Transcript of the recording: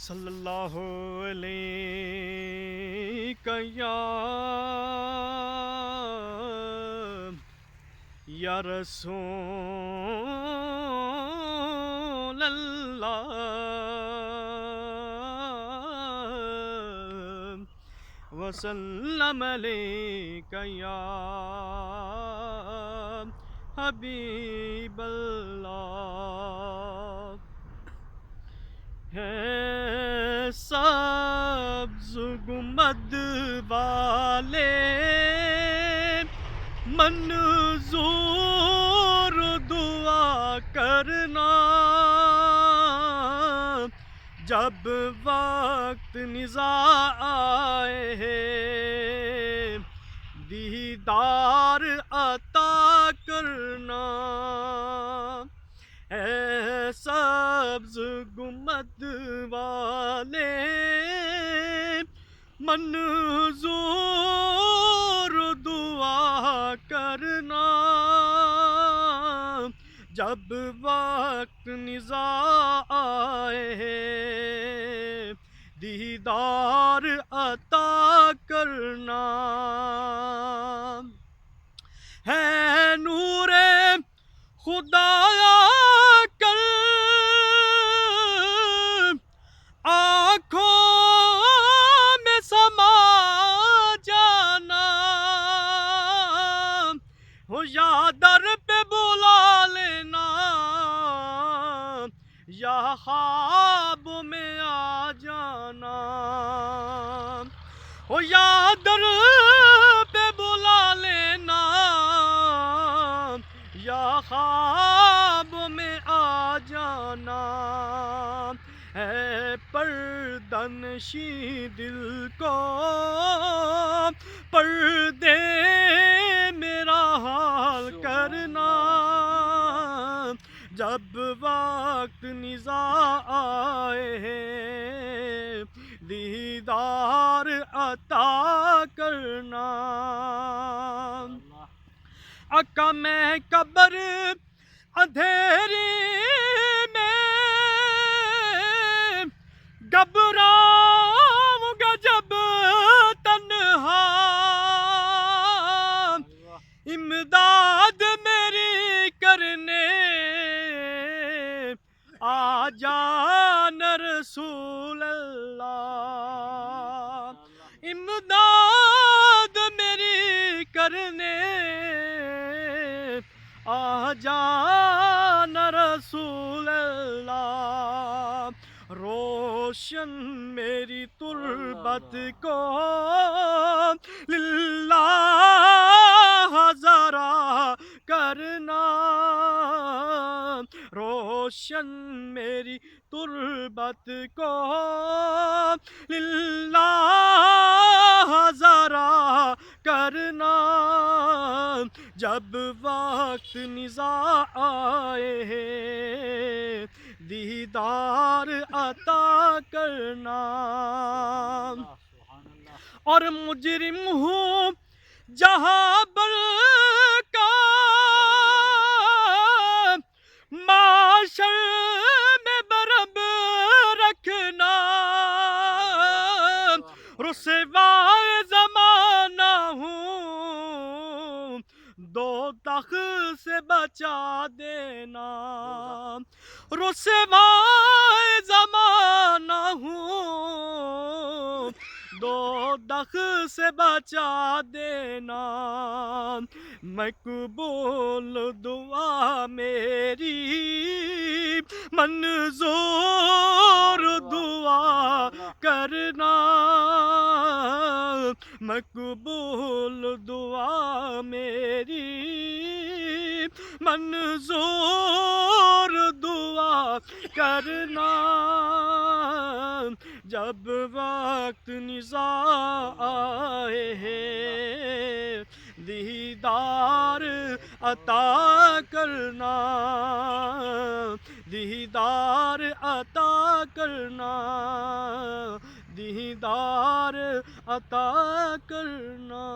صلی اللہ علیہ یا رسول اللہ وسلم علیک یا حبیب اللہ۔ ہے سبز گنبد والے منظور دعا کرنا، جب وقت نزاع آئے دیدار عطا کرنا۔ اے سبز گنبد والے منظور دعا کرنا، جب وقت نزاع آئے دیدار عطا کرنا۔ ہے نور خدایا کر آنکھوں میں سما جانا، ہو یا در پہ بلا لینا یا خواب میں آ جانا، ہو یا در پہ بلا لینا یا خواب میں آ جانا۔ ہے پردنشی دل کو پردے میرا حال کرنا، جب وقت نزاع آئے دیدار عطا کرنا۔ آقا میں قبر اندھیری میں گھبراؤں گا جب تنہا، امداد میری کرنے آ جانا رسول اللہ، امداد میری کرنے آ جانا رسول اللہ۔ روشن میری تربت کو للہ ذرا کرنا، روشن میری تربت کو للہ ذرا کرنا، جب وقت نزاع آئے دیدار عطا کرنا۔ اور مجرم ہوں جہاں بر کا معاشر میں برب رکھنا، رسوائے زمانہ ہوں دوزخ سے بچا دینا، رسوائے زمانہ ہوں دوزخ سے بچا دینا۔ مقبول دعا میری منظور دعا کرنا، مقبول دعا میری منظور دعا کرنا، جب وقت نزاع آئے دیدار عطا کرنا، دیدار عطا کرنا، دیدار عطا کرنا۔